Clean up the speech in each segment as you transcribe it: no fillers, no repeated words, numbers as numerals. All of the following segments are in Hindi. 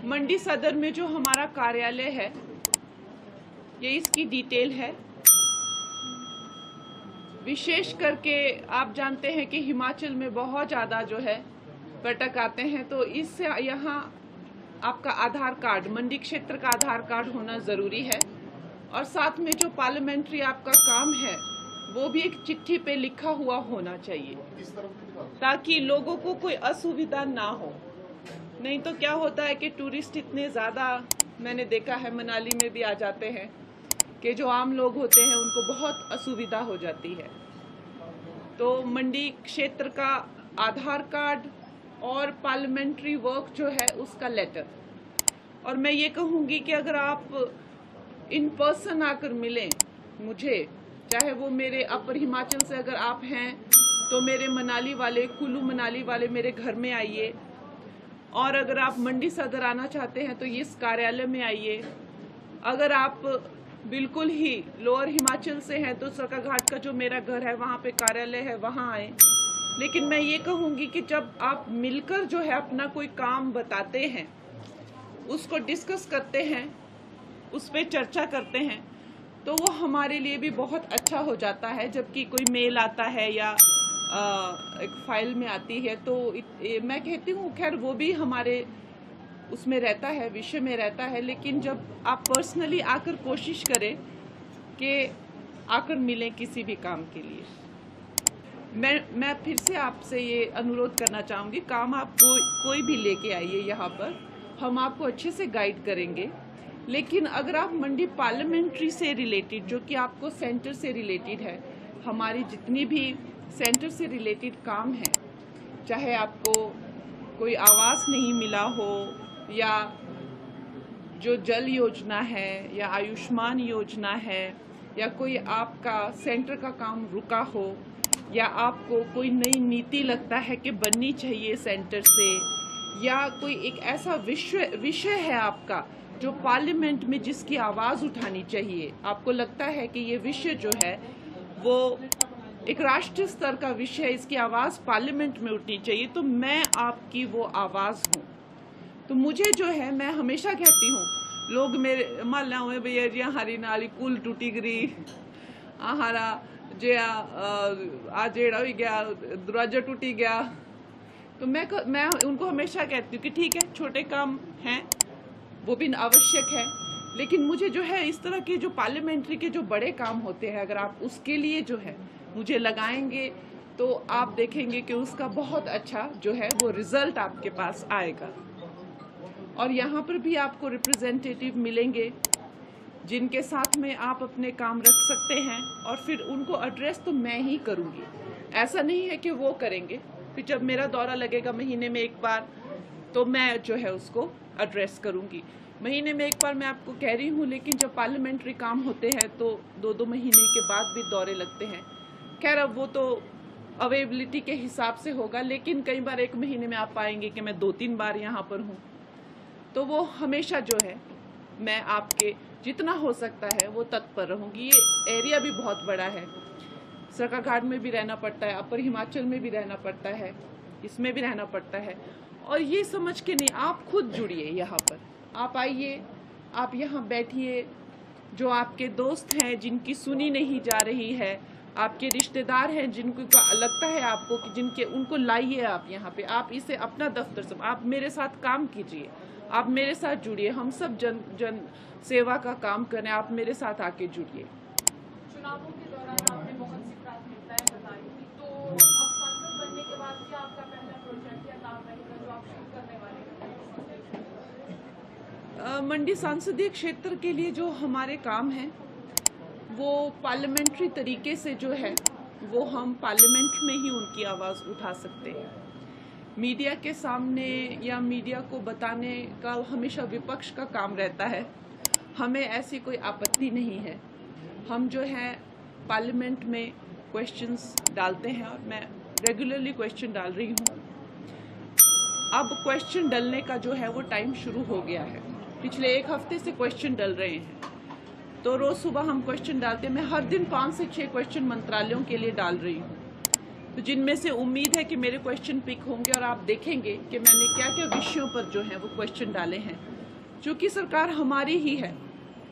मंडी सदर में जो हमारा कार्यालय है, ये इसकी डिटेल है। विशेष करके आप जानते हैं कि हिमाचल में बहुत ज़्यादा जो है पर्यटक आते हैं, तो इससे यहाँ आपका आधार कार्ड, मंडी क्षेत्र का आधार कार्ड होना ज़रूरी है। और साथ में जो पार्लियामेंट्री आपका काम है वो भी एक चिट्ठी पे लिखा हुआ होना चाहिए, ताकि लोगों को कोई असुविधा ना हो। नहीं तो क्या होता है कि टूरिस्ट इतने ज़्यादा, मैंने देखा है मनाली में भी आ जाते हैं, कि जो आम लोग होते हैं उनको बहुत असुविधा हो जाती है। तो मंडी क्षेत्र का आधार कार्ड और पार्लियामेंट्री वर्क जो है उसका लेटर। और मैं ये कहूँगी कि अगर आप इन पर्सन आकर मिलें मुझे, चाहे वो मेरे अपर हिमाचल से अगर आप हैं तो मेरे मनाली वाले, कुल्लू मनाली वाले मेरे घर में आइए, और अगर आप मंडी सदर आना चाहते हैं तो इस कार्यालय में आइए। अगर आप बिल्कुल ही लोअर हिमाचल से हैं तो सरकाघाट का जो मेरा घर है वहाँ पे कार्यालय है, वहाँ आए। लेकिन मैं ये कहूँगी कि जब आप मिलकर जो है अपना कोई काम बताते हैं, उसको डिस्कस करते हैं, उस पर चर्चा करते हैं, तो वो हमारे लिए भी बहुत अच्छा हो जाता है। जबकि कोई मेल आता है या एक फाइल में आती है तो मैं कहती हूँ खैर वो भी हमारे उसमें रहता है, विषय में रहता है। लेकिन जब आप पर्सनली आकर कोशिश करें कि आकर मिलें किसी भी काम के लिए, मैं फिर से आपसे ये अनुरोध करना चाहूँगी, काम आप कोई भी लेके आइए यहाँ पर, हम आपको अच्छे से गाइड करेंगे। लेकिन अगर आप मंडी पार्लियामेंट्री से रिलेटेड, जो कि आपको सेंटर से रिलेटेड है, हमारी जितनी भी सेंटर से रिलेटेड काम है, चाहे आपको कोई आवास नहीं मिला हो, या जो जल योजना है, या आयुष्मान योजना है, या कोई आपका सेंटर का काम रुका हो, या आपको कोई नई नीति लगता है कि बननी चाहिए सेंटर से, या कोई एक ऐसा विषय है आपका जो पार्लियामेंट में जिसकी आवाज़ उठानी चाहिए, आपको लगता है कि ये विषय जो है वो एक राष्ट्रीय स्तर का विषय है, इसकी आवाज़ पार्लियामेंट में उठनी चाहिए, तो मैं आपकी वो आवाज़ हूँ। तो मुझे जो है, मैं हमेशा कहती हूँ, लोग मेरे मान हुए भैया जी हरी नाली कुल टूटी गरी, हरा जे आ जेड़ा हो गया, दरवाजा टूटी गया। तो मैं उनको हमेशा कहती हूँ कि ठीक है, छोटे काम हैं, वो भी आवश्यक है, लेकिन मुझे जो है इस तरह के जो पार्लियामेंट्री के जो बड़े काम होते हैं, अगर आप उसके लिए जो है मुझे लगाएंगे तो आप देखेंगे कि उसका बहुत अच्छा जो है वो रिजल्ट आपके पास आएगा। और यहाँ पर भी आपको रिप्रेजेंटेटिव मिलेंगे जिनके साथ में आप अपने काम रख सकते हैं, और फिर उनको एड्रेस तो मैं ही करूँगी, ऐसा नहीं है कि वो करेंगे। फिर जब मेरा दौरा लगेगा महीने में एक बार, तो मैं जो है उसको एड्रेस करूँगी। महीने में एक बार मैं आपको कह रही हूँ, लेकिन जब पार्लियामेंट्री काम होते हैं तो 2-2 महीने के बाद भी दौरे लगते हैं। खैर अब वो तो अवेलेबिलिटी के हिसाब से होगा, लेकिन कई बार एक महीने में आप पाएंगे कि मैं 2-3 बार यहाँ पर हूँ। तो वो हमेशा जो है मैं आपके जितना हो सकता है वो तत्पर रहूँगी। ये एरिया भी बहुत बड़ा है, सरकाघाट में भी रहना पड़ता है, अपर हिमाचल में भी रहना पड़ता है, इसमें भी रहना पड़ता है। और ये समझ के नहीं, आप खुद जुड़िए यहाँ पर, आप आइए, आप यहाँ बैठिए। जो आपके दोस्त हैं जिनकी सुनी नहीं जा रही है, आपके रिश्तेदार हैं जिनको लगता है आपको कि जिनके, उनको लाइए आप यहाँ पे, आप इसे अपना दफ्तर से, आप मेरे साथ काम कीजिए, आप मेरे साथ जुड़िए, हम सब जन सेवा का काम करें, आप मेरे साथ आके जुड़िए। चुनावों के दौरान आपने बहुत सी प्राथमिकताएं बताई, तो अब सांसद बनने के बाद क्या आपका पहला प्रोजेक्ट या काम रहेगा जो आप शुरू करने वाले हैं? मंडी संसदीय क्षेत्र के लिए जो हमारे काम हैं वो पार्लियामेंट्री तरीके से जो है वो हम पार्लियामेंट में ही उनकी आवाज़ उठा सकते हैं। मीडिया के सामने या मीडिया को बताने का हमेशा विपक्ष का काम रहता है, हमें ऐसी कोई आपत्ति नहीं है। हम जो है पार्लियामेंट में क्वेश्चंस डालते हैं, और मैं रेगुलरली क्वेश्चन डाल रही हूँ। अब क्वेश्चन डालने का जो है वो टाइम शुरू हो गया है, पिछले 1 हफ्ते से क्वेश्चन डल रहे हैं। तो रोज़ सुबह हम क्वेश्चन डालते हैं, मैं हर दिन 5 से 6 क्वेश्चन मंत्रालयों के लिए डाल रही हूँ। तो जिनमें से उम्मीद है कि मेरे क्वेश्चन पिक होंगे और आप देखेंगे कि मैंने क्या क्या विषयों पर जो है वो क्वेश्चन डाले हैं। चूँकि सरकार हमारी ही है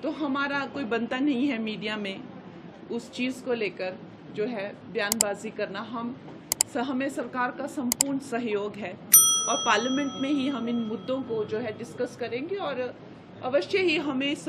तो हमारा कोई बनता नहीं है मीडिया में उस चीज़ को लेकर जो है बयानबाजी करना। हमें सरकार का संपूर्ण सहयोग है और पार्लियामेंट में ही हम इन मुद्दों को जो है डिस्कस करेंगे और अवश्य ही हमें